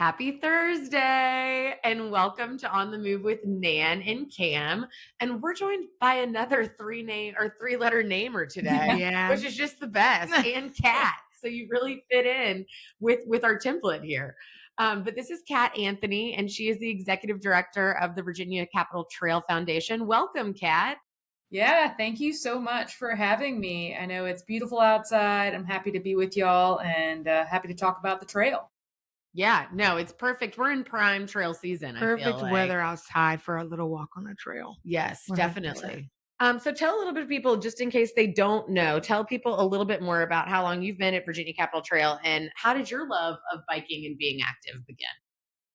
Happy Thursday and welcome to On the Move with Nan and Cam. And we're joined by another three letter namer today, Yeah. which is just the best, and Kat. So you really fit in with our template here. But this is Kat Anthony, and she is the executive director of the Virginia Capital Trail Foundation. Welcome, Kat. Yeah, thank you so much for having me. I know it's beautiful outside. I'm happy to be with y'all and happy to talk about the trail. Yeah, no, it's perfect. We're in prime trail season, I feel Perfect like. weather outside for a little walk on the trail. Yes, 100%. definitely. So tell a little bit of people, just in case they don't know, tell people a little bit more about how long you've been at Virginia Capital Trail and how did your love of biking and being active begin?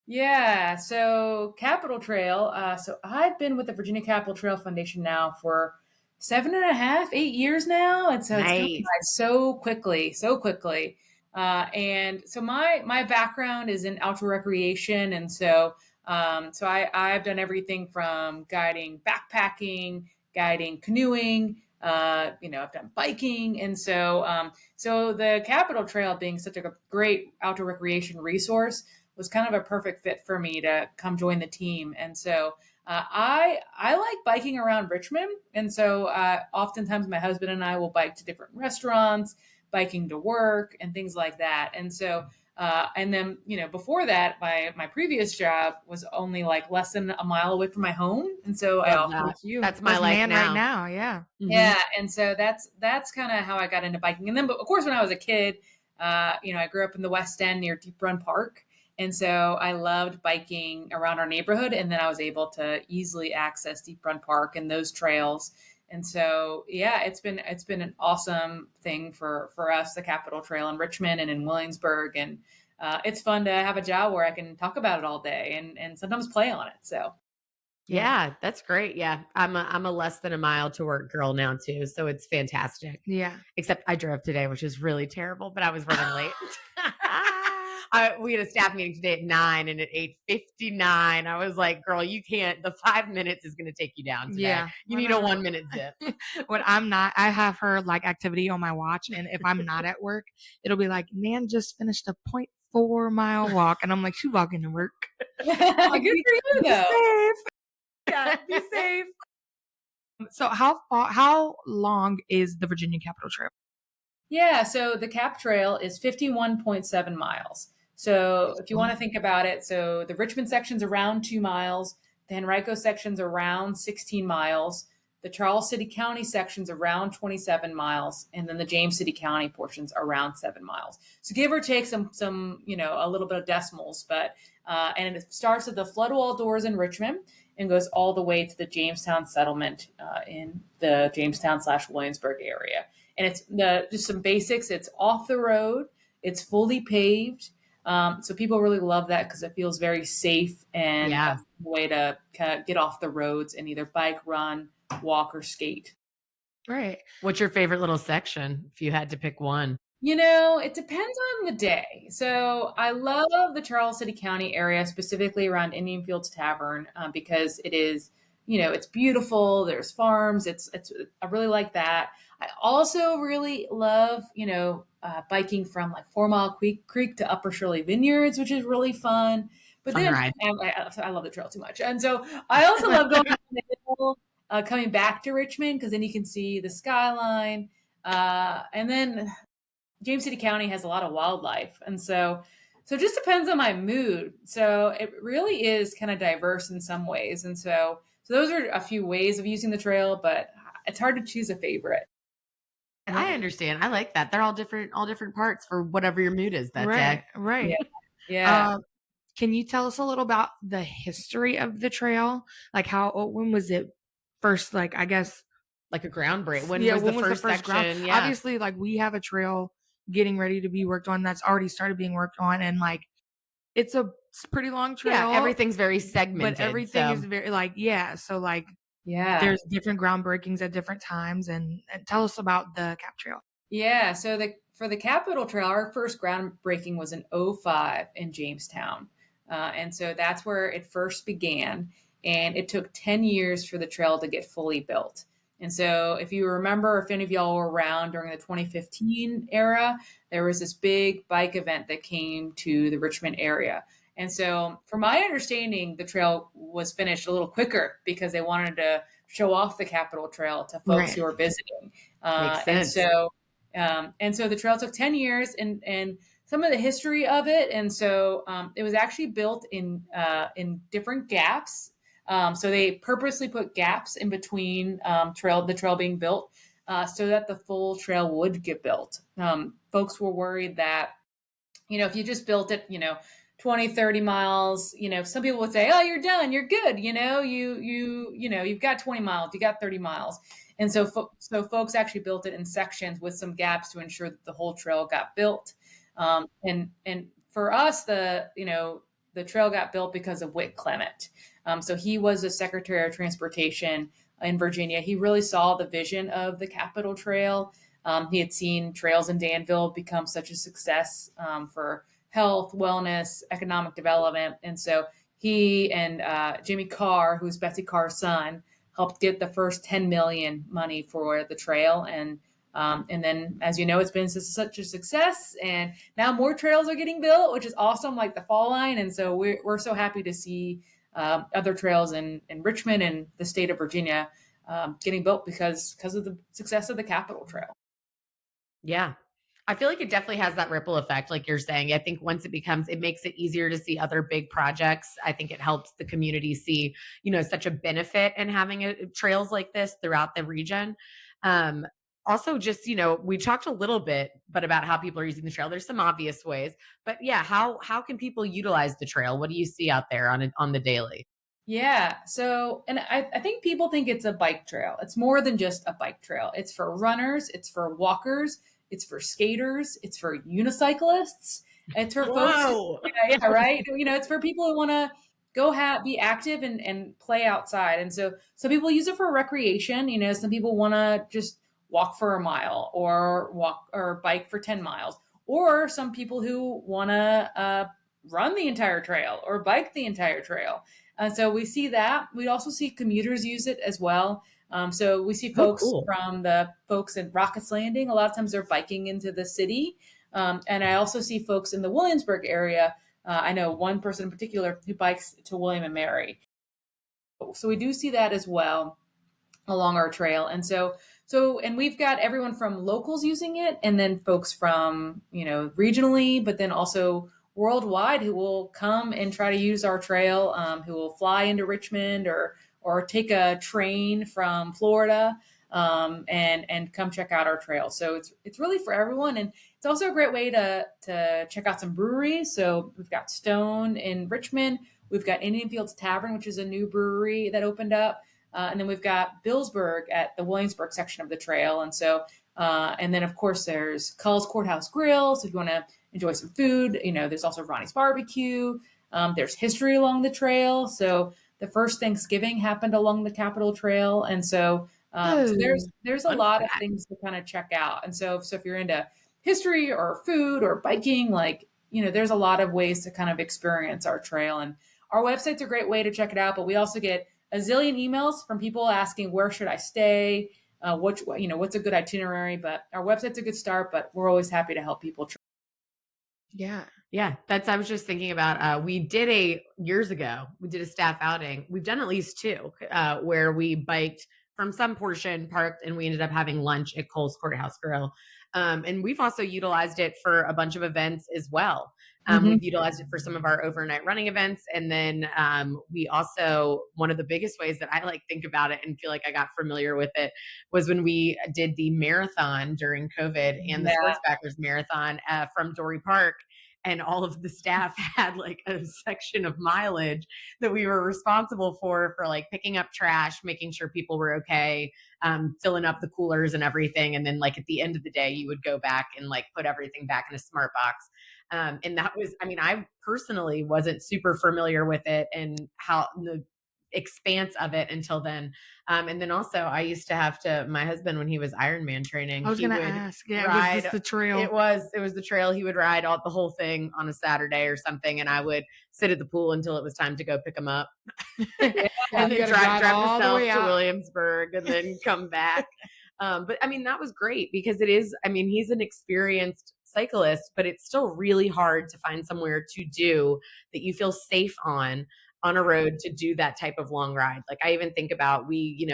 Yeah, so Capital Trail. So I've been with the Virginia Capital Trail Foundation now for 7.5, 8 years now. And so it's gone Nice. by so quickly, so quickly. And so my background is in outdoor recreation. And so I've done everything from guiding backpacking, guiding canoeing, I've done biking. And so the Capital Trail being such a great outdoor recreation resource was kind of a perfect fit for me to come join the team. And so I like biking around Richmond. And so oftentimes my husband and I will bike to different restaurants, biking to work and things like that. And so and then, before that, my previous job was only like less than a mile away from my home. And so I Love also, that. You. That's my life man now. right now. Yeah. Mhm. yeah. And so that's kind of how I got into biking. And then, but of course, when I was a kid, I grew up in the West End near Deep Run Park. And so I loved biking around our neighborhood. And then I was able to easily access Deep Run Park and those trails. And so, yeah, it's been an awesome thing for us, the Capitol Trail in Richmond and in Williamsburg. And it's fun to have a job where I can talk about it all day and sometimes play on it. So, Yeah, that's great. Yeah. I'm a less than a mile to work girl now too. So it's fantastic. Yeah. Except I drove today, which is really terrible, but I was running late. We had a staff meeting today at 9 and at 8:59, I was like, girl, you can't, the 5 minutes is going to take you down today. Yeah. You need a 1 minute zip. When I'm not, I have her like activity on my watch. And if I'm not at work, it'll be like, Nan just finished a 0.4 mile walk. And I'm like, she's walking to work. good for you, Be though. safe. Yeah, be safe. So how long is the Virginia Capital Trail? Yeah, so the Cap Trail is 51.7 miles. So if you want to think about it, so the Richmond section's around 2 miles, the Henrico section's around 16 miles, the Charles City County section's around 27 miles, and then the James City County portion's around 7 miles. So give or take some a little bit of decimals, but and it starts at the Floodwall Doors in Richmond and goes all the way to the Jamestown settlement in the Jamestown/Williamsburg area. And it's just some basics. It's off the road. It's fully paved. So people really love that because it feels very safe and Yeah. a way to kind of get off the roads and either bike, run, walk, or skate. Right. What's your favorite little section if you had to pick one? It depends on the day. So I love the Charles City County area, specifically around Indian Fields Tavern, because it is, it's beautiful. There's farms. I really like that. I also really love, biking from like 4 Mile Creek to Upper Shirley Vineyards, which is really fun. But Fun then ride. I love the trail too much. And so I also love going down the hill, coming back to Richmond, because then you can see the skyline. And then James City County has a lot of wildlife. And so it just depends on my mood. So it really is kind of diverse in some ways. And so those are a few ways of using the trail, but it's hard to choose a favorite. I understand. I like that. They're all different parts for whatever your mood is that Right. day. Right. Yeah. Can you tell us a little about the history of the trail? Like when was it first, like, I guess, Like a groundbreak. When yeah, was when the first section? ground? Yeah. Obviously, like, we have a trail getting ready to be worked on that's already started being worked on, and like it's a pretty long trail. Yeah, everything's very segmented. but everything so. is very like, yeah. So like Yeah. there's different groundbreakings at different times, and tell us about the Cap Trail. Yeah. So for the Capitol Trail, our first groundbreaking was in '05 in Jamestown. And so that's where it first began. And it took 10 years for the trail to get fully built. And so if you remember, if any of y'all were around during the 2015 era, there was this big bike event that came to the Richmond area. And so, from my understanding, the trail was finished a little quicker because they wanted to show off the Capitol Trail to folks Right. who are visiting. Makes And sense. so, the trail took 10 years, and some of the history of it. And so, it was actually built in different gaps. So they purposely put gaps in between the trail being built, so that the full trail would get built. Folks were worried that, if you just built it, 20, 30 miles, some people would say, oh, you're done, you're good. You've got 20 miles, you got 30 miles. And so, folks actually built it in sections with some gaps to ensure that the whole trail got built. And for us, the trail got built because of Whit Clement. So he was the Secretary of Transportation in Virginia. He really saw the vision of the Capitol Trail. He had seen trails in Danville become such a success for health, wellness, economic development. And so he and Jimmy Carr, who's Betsy Carr's son, helped get the first 10 million money for the trail. And then, as you know, it's been such a success, and now more trails are getting built, which is awesome, like the Fall Line. And so we're so happy to see other trails in Richmond and the state of Virginia getting built because of the success of the Capitol Trail. Yeah. I feel like it definitely has that ripple effect, like you're saying. I think once it makes it easier to see other big projects. I think it helps the community see, such a benefit in having trails like this throughout the region. Um, Also, just, we talked a little bit, but about how people are using the trail. There's some obvious ways, but yeah, how can people utilize the trail? What do you see out there on the daily? Yeah. So, and I think people think it's a bike trail. It's more than just a bike trail. It's for runners, it's for walkers, it's for skaters, it's for unicyclists, it's for folks. Whoa. Yeah, right. It's for people who want to be active and play outside. And so some people use it for recreation. Some people want to just walk for a mile or walk or bike for 10 miles, or some people who want to run the entire trail or bike the entire trail. So we see that. We also see commuters use it as well. So we see Oh, folks cool. from the folks in Rockets Landing. A lot of times they're biking into the city. And I also see folks in the Williamsburg area. I know one person in particular who bikes to William and Mary. So we do see that as well along our trail. And we've got everyone from locals using it, and then folks from, regionally, but then also worldwide who will come and try to use our trail, who will fly into Richmond or take a train from Florida, and come check out our trail. So it's really for everyone. And it's also a great way to check out some breweries. So we've got Stone in Richmond. We've got Indian Fields Tavern, which is a new brewery that opened up. And then we've got Billsburg at the Williamsburg section of the trail. And so, and then of course there's Cull's Courthouse Grill. So if you want to enjoy some food, there's also Ronnie's Barbecue. There's history along the trail. So the first Thanksgiving happened along the Capitol Trail. And so, so there's a Fun lot of fact. things to kind of check out. And so if you're into history or food or biking, there's a lot of ways to kind of experience our trail. And our website's a great way to check it out, but we also get a zillion emails from people asking, where should I stay? What's a good itinerary? But our website's a good start, but we're always happy to help people. Yeah. Yeah, I was just thinking about, years ago, we did a staff outing. We've done at least two, where we biked from some portion, parked, and we ended up having lunch at Cole's Courthouse Grill. And we've also utilized it for a bunch of events as well. We've utilized it for some of our overnight running events. And then we also, one of the biggest ways that I think about it and feel like I got familiar with it was when we did the marathon during COVID and the Sports Backers Marathon from Dory Park. And all of the staff had a section of mileage that we were responsible for picking up trash, making sure people were okay, filling up the coolers and everything. And then at the end of the day, you would go back and put everything back in a smart box. And that was, I personally wasn't super familiar with it and how the expanse of it until then. And then also I used to have my husband, when he was Ironman training, I was he going to would ask. Yeah, ride. was this the trail? It was the trail. He would ride the whole thing on a Saturday or something. And I would sit at the pool until it was time to go pick him up. And then drive all the myself way to out. Williamsburg and then come back. But that was great because it is, he's cyclist, but it's still really hard to find somewhere to do that you feel safe on a road to do that type of long ride. Like I even think about we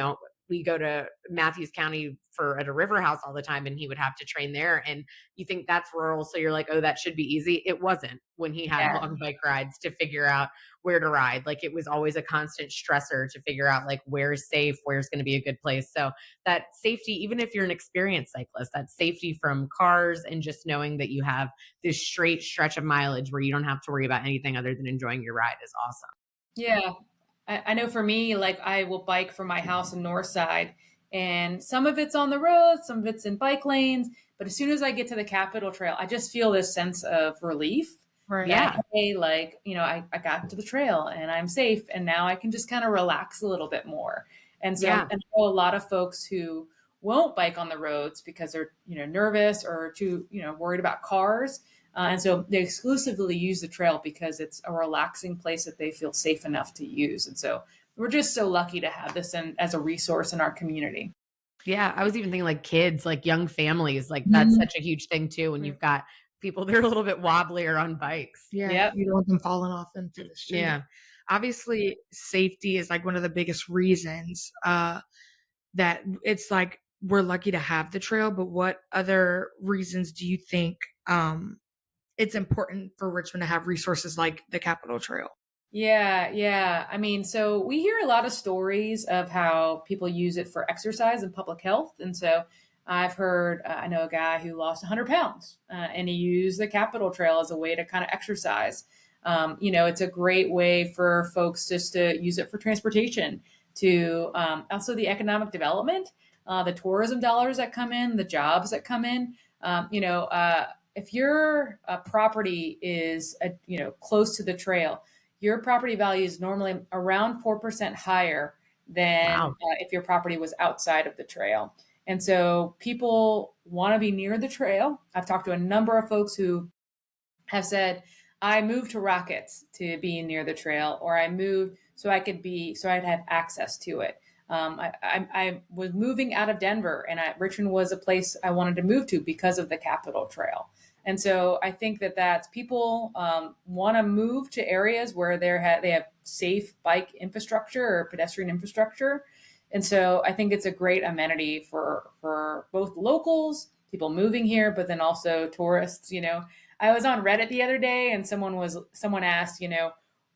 go to Matthews County for at a river house all the time, and he would have to train there. And you think that's rural, so you're like, oh, that should be easy. It wasn't when he had Yeah. long bike rides to figure out where to ride. Like it was always a constant stressor to figure out like where's safe, where's going to be a good place. So that safety, even if you're an experienced cyclist, that safety from cars and just knowing that you have this straight stretch of mileage where you don't have to worry about anything other than enjoying your ride is awesome. Yeah. I know for me, like I will bike from my house in Northside, and some of it's on the road, some of it's in bike lanes. But as soon as I get to the Capitol Trail, I just feel this sense of relief. Right. Yeah. Hey, like, I got to the trail and I'm safe, and now I can just kind of relax a little bit more. And so Yeah. I know a lot of folks who won't bike on the roads because they're, nervous or too, worried about cars. And so they exclusively use the trail because it's a relaxing place that they feel safe enough to use. And so we're just so lucky to have this as a resource in our community. Yeah, I was even thinking like kids, like young families, like that's such a huge thing too. When you've got people that are a little bit wobblier on bikes. Yeah. Yep. You don't want them falling off into the street. Yeah. Obviously, safety is like one of the biggest reasons that it's like we're lucky to have the trail. But what other reasons do you think it's important for Richmond to have resources like the Capitol Trail? Yeah. I mean, so we hear a lot of stories of how people use it for exercise and public health. And so I've heard, I know a guy who lost 100 pounds and he used the Capitol Trail as a way to kind of exercise. It's a great way for folks just to use it for transportation, to also the economic development, the tourism dollars that come in, the jobs that come in. If your property is, close to the trail, your property value is normally around 4% higher than Wow. if your property was outside of the trail. And so people want to be near the trail. I've talked to a number of folks who have said, I moved to Rockets to be near the trail, or I moved so I'd have access to it. I was moving out of Denver, and Richmond was a place I wanted to move to because of the Capitol Trail. And so I think that's people want to move to areas where they have safe bike infrastructure or pedestrian infrastructure. And so I think it's a great amenity for both locals, people moving here, but then also tourists. I was on Reddit the other day, and someone asked,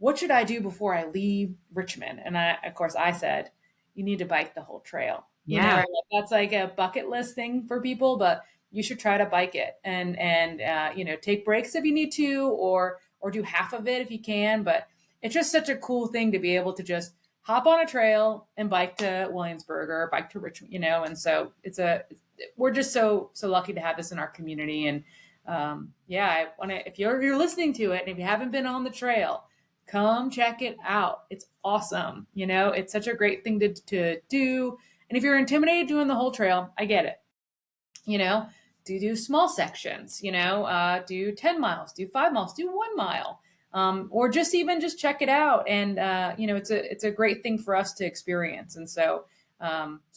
what should I do before I leave Richmond? And of course I said, you need to bike the whole trail. Yeah. That's like a bucket list thing for people, but you should try to bike it and take breaks if you need to, or do half of it if you can. But it's just such a cool thing to be able to just hop on a trail and bike to Williamsburg or bike to Richmond, and so we're just so lucky to have this in our community. And I want to, if you're listening to it and if you haven't been on the trail, come check it out. It's awesome. It's such a great thing to do. And if you're intimidated doing the whole trail, I get it. Do small sections, do 10 miles, do 5 miles, do 1 mile, or just check it out. And, it's a great thing for us to experience. And so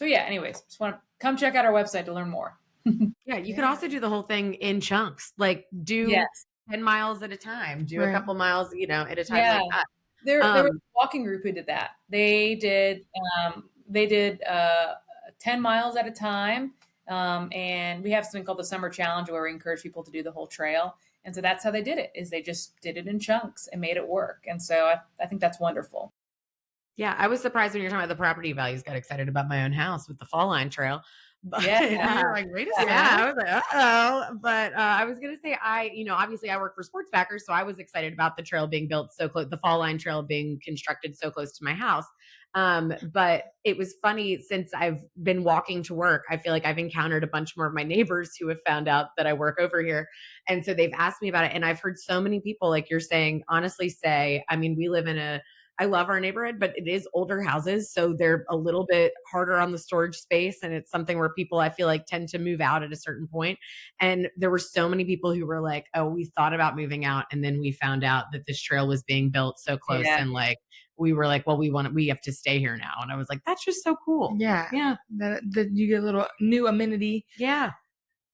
anyways, just want to come check out our website to learn more. Yeah. You could also do the whole thing in chunks, like do Yes. 10 miles at a time, do a Right. couple miles, at a time Yeah. like that. There was a walking group who did that. They did 10 miles at a time. And we have something called the Summer Challenge where we encourage people to do the whole trail. And so that's how they did it, is they just did it in chunks and made it work. And so I think that's wonderful. Yeah. I was surprised when you're talking about the property values, got excited about my own house with the Fall Line Trail. But Yeah. You're like, wait a second. yeah, I was like, uh-oh. But I was going to say, obviously I work for Sports Backers, so I was excited about the trail being built so close, the Fall Line Trail being constructed so close to my house. But it was funny, since I've been walking to work, I feel like I've encountered a bunch more of my neighbors who have found out that I work over here. And so they've asked me about it. And I've heard so many people, like you're saying, honestly say, I mean, we live in I love our neighborhood, but it is older houses. So they're a little bit harder on the storage space. And it's something where people, I feel like, tend to move out at a certain point. And there were so many people who were like, oh, we thought about moving out. And then we found out that this trail was being built so close. Yeah. And like, we were like, well, we have to stay here now. And I was like, that's just so cool. Yeah. Yeah. That you get a little new amenity Yeah.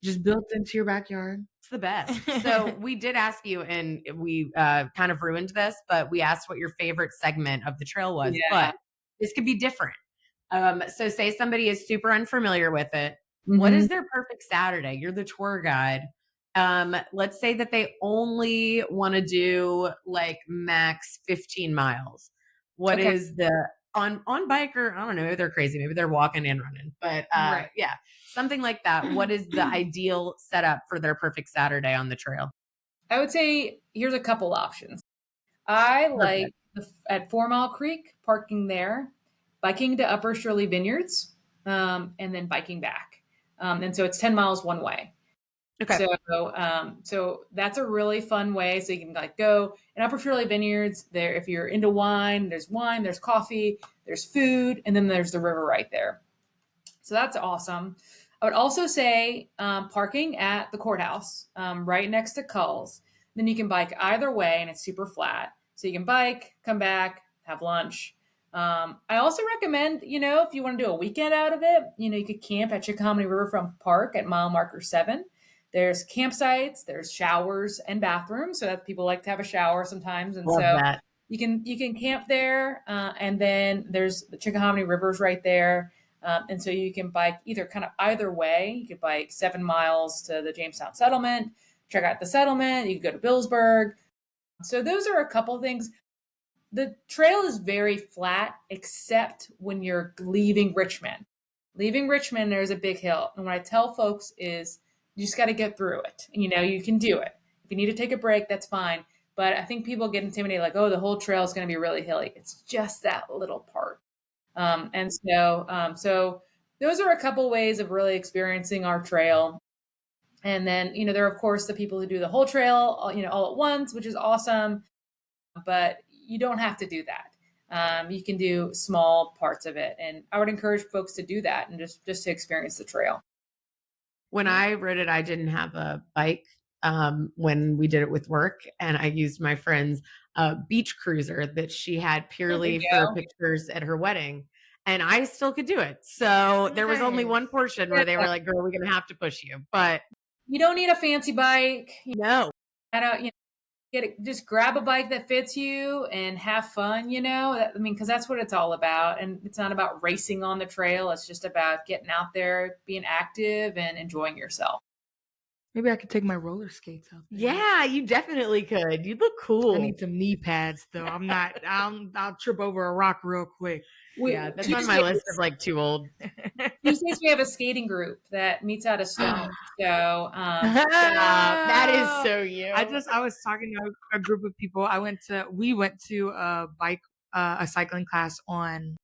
just built into your backyard. It's the best. So we did ask you, and we kind of ruined this, but we asked what your favorite segment of the trail was. Yeah. But this could be different. So say somebody is super unfamiliar with it. What Hmm. is their perfect Saturday? You're the tour guide. Let's say that they only want to do like max 15 miles. What Okay. is the on bike, or I don't know, maybe they're crazy, maybe they're walking and running, but Right. yeah, something like that. What is the ideal setup for their perfect Saturday on the trail? I would say here's a couple options. I like Perfect. at 4 Mile Creek, parking there, biking to Upper Shirley Vineyards, and then biking back. And so it's 10 miles one way. Okay. So that's a really fun way. So you can like go in Upper Shirley Vineyards there. If you're into wine, there's coffee, there's food, and then there's the river right there. So that's awesome. I would also say parking at the courthouse, right next to Culls. Then you can bike either way, and it's super flat. So you can bike, come back, have lunch. I also recommend, if you want to do a weekend out of it, you could camp at Chickahominy Riverfront Park at mile marker 7. There's campsites, there's showers and bathrooms, so that people like to have a shower sometimes, and Love so that. you can camp there, and then there's the Chickahominy River's right there. And so you can bike either way. You could bike 7 miles to the Jamestown settlement, check out the settlement. You could go to Billsburg. So those are a couple things. The trail is very flat, except when you're leaving Richmond. Leaving Richmond, there's a big hill. And what I tell folks is you just got to get through it. You can do it. If you need to take a break, that's fine. But I think people get intimidated like, oh, the whole trail is going to be really hilly. It's just that little part. And so those are a couple ways of really experiencing our trail. And then, there are, of course, the people who do the whole trail, all at once, which is awesome. But you don't have to do that. You can do small parts of it. And I would encourage folks to do that and just to experience the trail. When I rode it, I didn't have a bike when we did it with work, and I used my friend's beach cruiser that she had There purely you for go. pictures at her wedding, and I still could do it. So there was only one Nice. portion where they were like, "Girl, we're gonna have to push you," but You don't need a fancy bike. no. I don't, just grab a bike that fits you and have fun, because that's what it's all about. And it's not about racing on the trail. It's just about getting out there, being active and enjoying yourself. Maybe I could take my roller skates out there. Yeah, you definitely could. You look I cool. need some knee pads though. I'm not. I'll trip over a rock real quick. Yeah, that's on my list of like too old. Tuesdays we have a skating group that meets out of Stone. So That is so you. I was talking to a group of people. We went to a cycling class on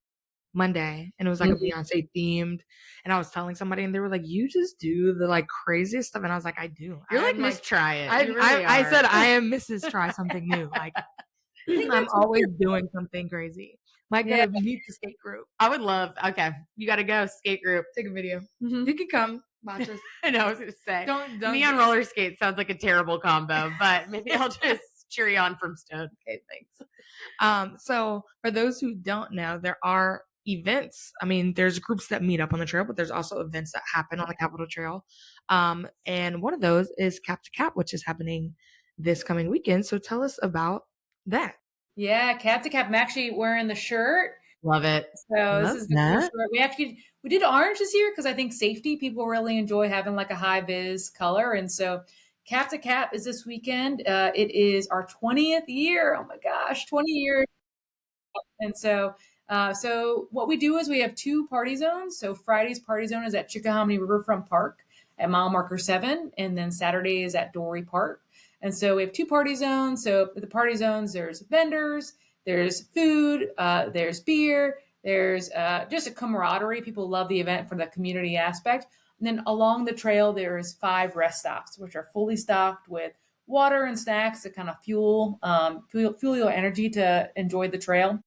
Monday, and it was like a Mhm. Beyonce themed. And I was telling somebody, and they were like, "You just do the like craziest stuff," and I was like, "I do. You're like I'm Miss Try It. I, You really I are. said I am Mrs. Try Something New. Like I'm that's always doing something crazy. Might Yeah. gotta meet the skate group. I would love. Okay, you got to go skate group. Take a video. Mhm. You can come watch us. I know. I was gonna say. Don't Me on roller skates sounds like a terrible combo, but maybe I'll just cheer you on from Stone. Okay, thanks. So for those who don't know, there are events. I mean, there's groups that meet up on the trail, but there's also events that happen on the Capitol Trail. And one of those is Cap to Cap, which is happening this coming weekend. So tell us about that. Yeah, cap to cap. I'm actually wearing the shirt. Love it. So this Love is the cool that. shirt. We did orange this year because I think safety, people really enjoy having like a high vis color. And so cap to cap is this weekend. It is our 20th year. Oh my gosh, 20 years. And so what we do is we have two party zones. So Friday's party zone is at Chickahominy Riverfront Park at mile marker 7, and then Saturday is at Dory Park. And so we have two party zones. So at the party zones, there's vendors, there's food, there's beer, there's just a camaraderie. People love the event for the community aspect. And then along the trail, there's 5 rest stops, which are fully stocked with water and snacks to kind of fuel your energy to enjoy the trail.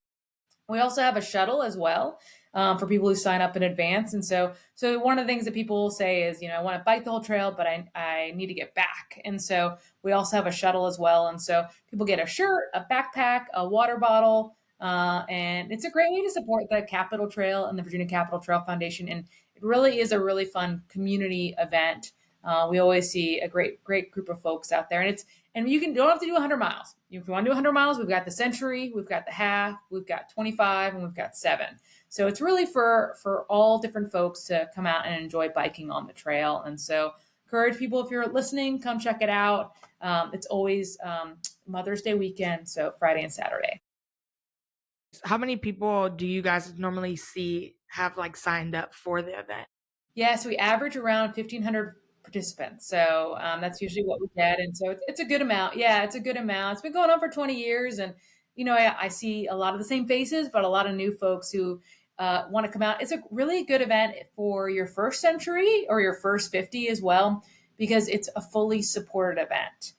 We also have a shuttle as well for people who sign up in advance. And so one of the things that people will say is, I want to bike the whole trail, but I need to get back. And so we also have a shuttle as well. And so people get a shirt, a backpack, a water bottle, and it's a great way to support the Capitol Trail and the Virginia Capitol Trail Foundation. And it really is a really fun community event. We always see a great group of folks out there, and you don't have to do 100 miles. If you want to do 100 miles, we've got the century, we've got the half, we've got 25, and we've got 7. So it's really for all different folks to come out and enjoy biking on the trail. And so encourage people, if you're listening, come check it out. It's always Mother's Day weekend, so Friday and Saturday. How many people do you guys normally see have like signed up for the event? Yeah, so we average around 1,500 participants. So that's usually what we get. And so it's a good amount. Yeah, it's a good amount. It's been going on for 20 years. And, I see a lot of the same faces, but a lot of new folks who want to come out. It's a really good event for your first century or your first 50 as well, because it's a fully supported event.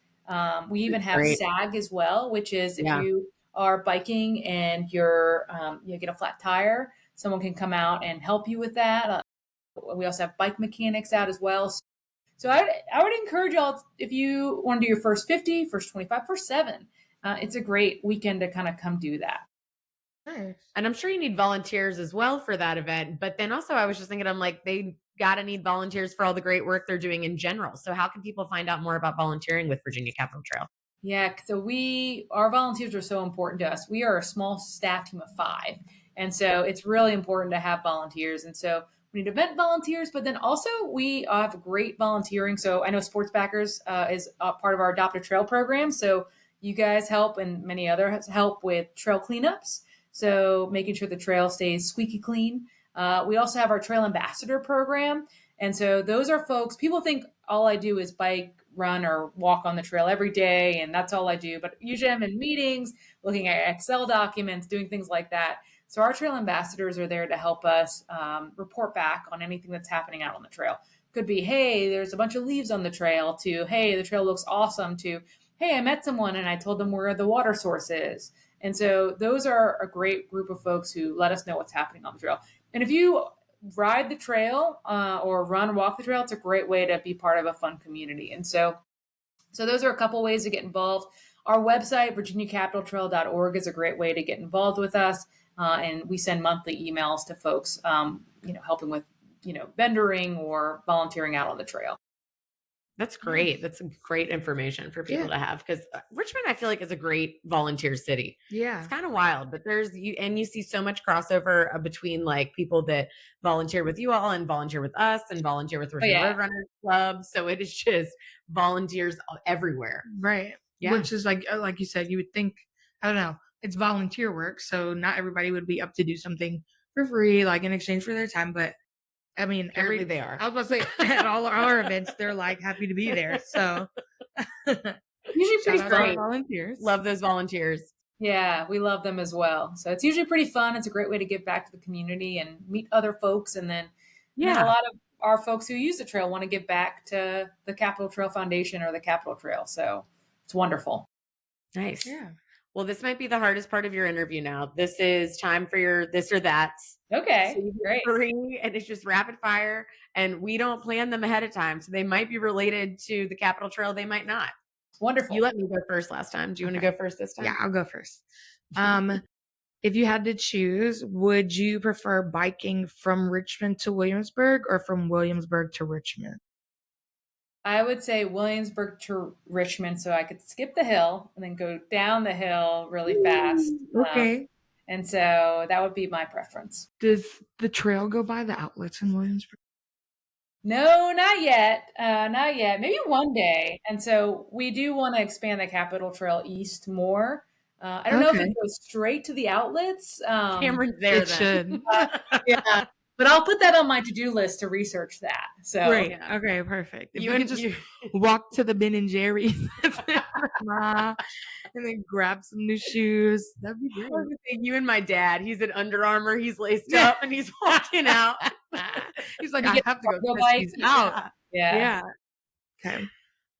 We even have Great. SAG as well, which is if Yeah. you are biking and you get a flat tire, someone can come out and help you with that. We also have bike mechanics out as well. So I would encourage y'all, if you want to do your first 50, first 25, first 7, it's a great weekend to kind of come do that. Nice. And I'm sure you need volunteers as well for that event. But then also I was just thinking, I'm like, they got to need volunteers for all the great work they're doing in general. So how can people find out more about volunteering with Virginia Capital Trail? Yeah, so our volunteers are so important to us. We are a small staff team of 5. And so it's really important to have volunteers. And so we need event volunteers, but then also we have great volunteering. So I know Sports Backers is a part of our Adopt a Trail program. So you guys help, and many others help with trail cleanups. So making sure the trail stays squeaky clean. We also have our Trail Ambassador program. And so those are folks, people think all I do is bike, run, or walk on the trail every day, and that's all I do. But usually I'm in meetings, looking at Excel documents, doing things like that. So our trail ambassadors are there to help us report back on anything that's happening out on the trail. Could be, hey, there's a bunch of leaves on the trail, to, hey, the trail looks awesome, to, hey, I met someone and I told them where the water source is. And so those are a great group of folks who let us know what's happening on the trail. And if you ride the trail or run, walk the trail, it's a great way to be part of a fun community. And so those are a couple ways to get involved. Our website, virginiacapitaltrail.org, is a great way to get involved with us. And we send monthly emails to folks, helping with, vendoring or volunteering out on the trail. That's great. That's great information for people to have, because Richmond, I feel like, is a great volunteer city. Yeah. It's kind of wild, but you see so much crossover between like people that volunteer with you all and volunteer with us and volunteer with Richmond Roadrunners Club. So it is just volunteers everywhere. Right. Yeah. Which is like you said, you would think, I don't know, it's volunteer work. So not everybody would be up to do something for free, like in exchange for their time. But I mean, apparently they are. I was about to say, at all our events, they're like happy to be there. So usually pretty fun. Volunteers. Love those volunteers. Yeah, we love them as well. So it's usually pretty fun. It's a great way to give back to the community and meet other folks. And then a lot of our folks who use the trail want to give back to the Capital Trail Foundation or the Capital Trail. So it's wonderful. Nice. Yeah. Well, this might be the hardest part of your interview now. This is time for your this or that's. Okay, so great. 3, and it's just rapid fire, and we don't plan them ahead of time. So they might be related to the Capital Trail. They might not. Wonderful. You let me go first last time. Do you want to go first this time? Yeah, I'll go first. If you had to choose, would you prefer biking from Richmond to Williamsburg or from Williamsburg to Richmond? I would say Williamsburg to Richmond, so I could skip the hill and then go down the hill really fast. Okay. And so that would be my preference. Does the trail go by the outlets in Williamsburg? No, not yet. Not yet. Maybe one day. And so we do want to expand the Capital Trail east more. I don't know if it goes straight to the outlets. Cameron's there. It should. Yeah. But I'll put that on my to-do list to research that. So great. Yeah. Okay, perfect. If you can just walk to the Ben and Jerry's and then grab some new shoes, that'd be great. You and my dad, he's in Under Armour, he's laced up and he's walking out. He's like, I have to go test these out. Yeah. Okay.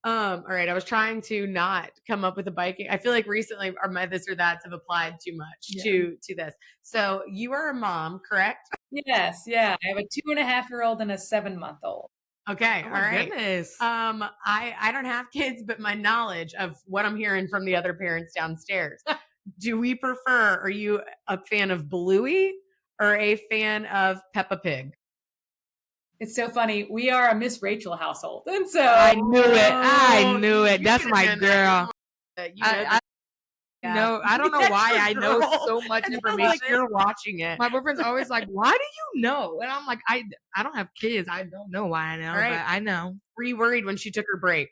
All right. I was trying to not come up with a biking. I feel like recently my this or that's have applied too much to this. So you are a mom, correct? Yes. Yeah. I have a 2.5-year-old and a 7-month-old. Okay. Oh, all right. Goodness. I don't have kids, but my knowledge of what I'm hearing from the other parents downstairs. Do we prefer, are you a fan of Bluey or a fan of Peppa Pig? It's so funny. We are a Miss Rachel household, and so I knew it. I Oh, knew it. you That's should've my known that. girl. You know I yeah. know. I don't know That's why your I know girl. so much It sounds information. like you're watching it. My boyfriend's always like, "Why do you know?" And I'm like, I don't have kids. I don't know why I know, Right. but I know. Were you worried when she took her break?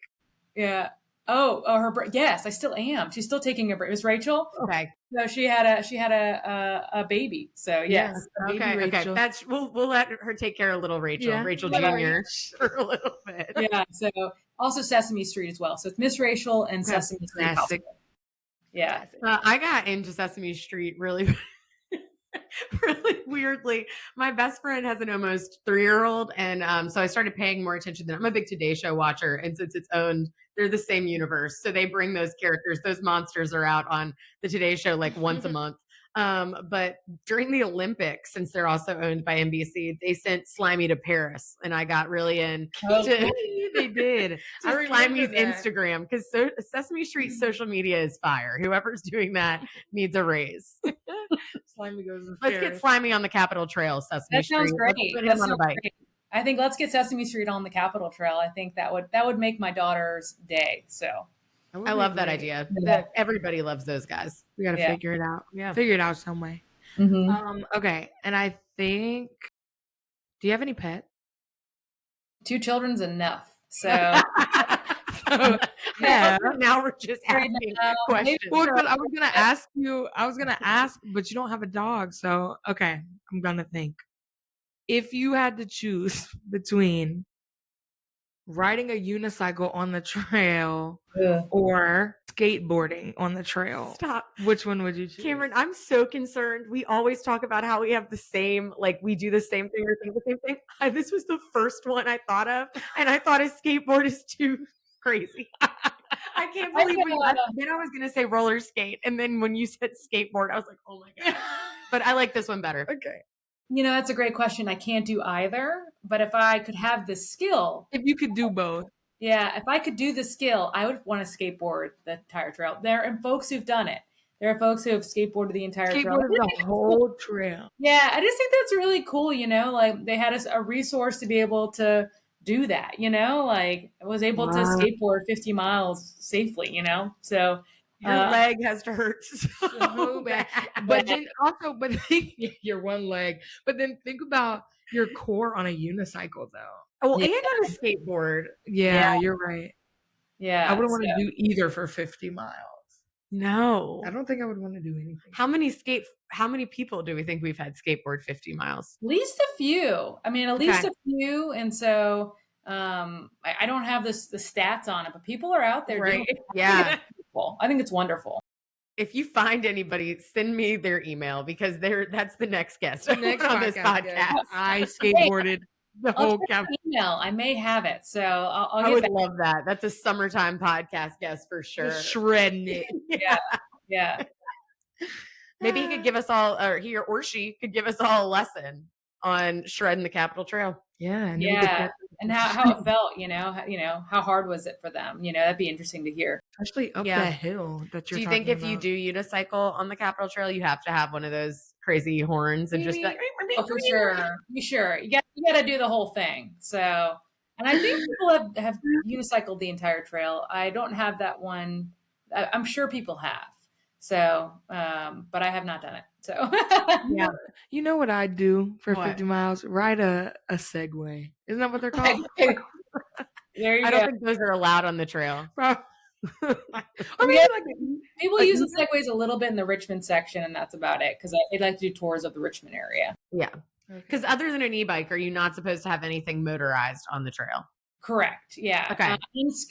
yeah. Her yes, I still am. She's still taking a break. Miss Rachel. Okay. No, she had a baby. So Yeah. yes. Baby Okay. Rachel. That's we'll let her take care of little Rachel, Yeah. Rachel Little Jr. for a little bit. Yeah. So also Sesame Street as well. So it's Miss Rachel and Okay. Sesame Street Classic. household. Yeah. I got into Sesame Street really really weirdly. My best friend has an almost 3-year-old, and so I started paying more attention. I'm a big Today Show watcher, and since it's owned, they're the same universe, so they bring those characters, those monsters are out on the Today Show like once a month. But during the Olympics, since they're also owned by NBC, they sent Slimy to Paris, and I got really into They did. I to remember Slimy's that. Instagram because Sesame Street's social media is fire. Whoever's doing that needs a raise. Slimy goes to Let's get Paris. Slimy on the Capitol Trail, Sesame That sounds Street. great. Let's put That him on a sounds bike. great. I think let's get Sesame Street on the Capitol Trail. I think that would make my daughter's day. So That would I be love that great. idea. Yeah. Everybody loves those guys. We got to Yeah. figure it out. Yeah. Figure it out some way. Okay. And I think, do you have any pet? 2 children's enough. So Yeah. Now we're just Right asking now, questions. Well, 'cause I was gonna ask, but you don't have a dog, so okay. I'm gonna think. If you had to choose between riding a unicycle on the trail Ugh. or skateboarding on the trail, Stop. which one would you choose? Cameron, I'm so concerned. We always talk about how we have the same, like we do the same thing or think the same thing. This was the first one I thought of, and I thought a skateboard is too crazy. I can't believe then I was going to say roller skate. And then when you said skateboard, I was like, oh my God. But I like this one better. Okay. That's a great question. I can't do either, but if I could have the skill, If you could do both. yeah, if I could do the skill, I would want to skateboard the entire trail. There are folks who've done it. There are folks who have skateboarded the entire trail. Skateboarded the whole trail. Yeah, I just think that's really cool, like they had a resource to be able to do that, like I was able to Wow. skateboard 50 miles safely, so Your leg has to hurt so bad. bad. But then also, your one leg. But then think about your core on a unicycle, though. Oh, Yeah. and on a skateboard. Yeah, you're right. yeah, I wouldn't want so- to do either for 50 miles. No. I don't think I would want to do anything. How many people do we think we've had skateboard 50 miles? At least a few. I mean, at least Okay. a few. And so I don't have the stats on it, but people are out there doing it. Yeah. I think it's wonderful. If you find anybody, send me their email because that's the next guest The next on this podcast. I skateboarded the I'll whole check cap. my email. I may have it. So I'll I get would back. love that. That's a summertime podcast guest for sure. Just shredding it. Yeah. Maybe he could give us all, or he or she could give us all a lesson on shredding the Capitol Trail. Yeah. And Yeah. And how it felt, how hard was it for them? That'd be interesting to hear. Especially up Yeah. that hill that you're Do you think if talking you about. do unicycle on the Capitol Trail, you have to have one of those crazy horns and just like, Oh, for sure. You sure. You got to do the whole thing. So, and I think people have unicycled the entire trail. I don't have that one. I'm sure people have. So, but I have not done it. So, yeah. You know what I'd do for What? 50 miles? Ride a Segway. Isn't that what they're called? there you I go. don't think those are allowed on the trail. Or maybe Yeah. like People like use the segways a little bit in the Richmond section, and that's about it because they like to do tours of the Richmond area. Yeah. Because other than an e-bike, are you not supposed to have anything motorized on the trail? Correct. Yeah. Okay.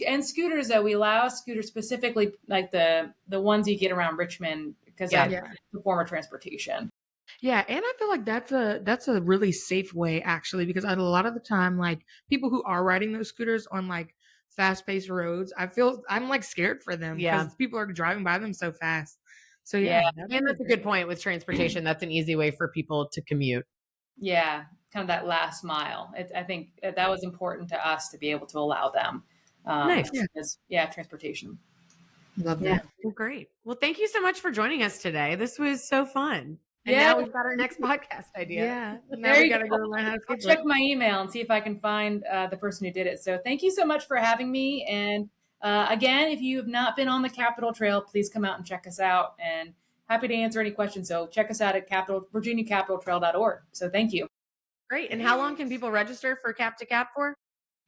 And scooters, though, we allow scooters specifically like the ones you get around Richmond because Yeah. that's the form of transportation. Yeah, and I feel like that's a really safe way actually because a lot of the time like people who are riding those scooters on like fast-paced roads, I'm like scared for them because people are driving by them so fast. So yeah, and that's a good point with transportation. That's an easy way for people to commute. Yeah, kind of that last mile. I think that was important to us to be able to allow them. Nice. because, transportation. Love Yeah. that. Well, great. Well, thank you so much for joining us today. This was so fun. And Yeah. now we've got our next podcast idea. Yeah. Now There we you gotta go. go learn how to I'll skateboard. check my email and see if I can find the person who did it. So thank you so much for having me. And again, if you have not been on the Capitol Trail, please come out and check us out. And happy to answer any questions. So check us out at virginiacapitaltrail.org. So thank you. Great. And how long can people register for Cap to Cap for?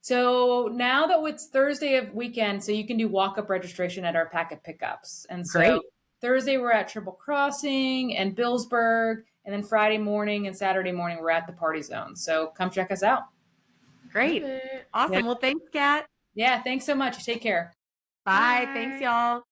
So now that it's Thursday of weekend, so you can do walk-up registration at our packet pickups. And so Great. Thursday we're at Triple Crossing and Billsburg, and then Friday morning and Saturday morning we're at the Party Zone. So come check us out. Great. Awesome. Yeah. Well, thanks, Kat. Yeah, thanks so much. Take care. Bye. Bye. Thanks, y'all.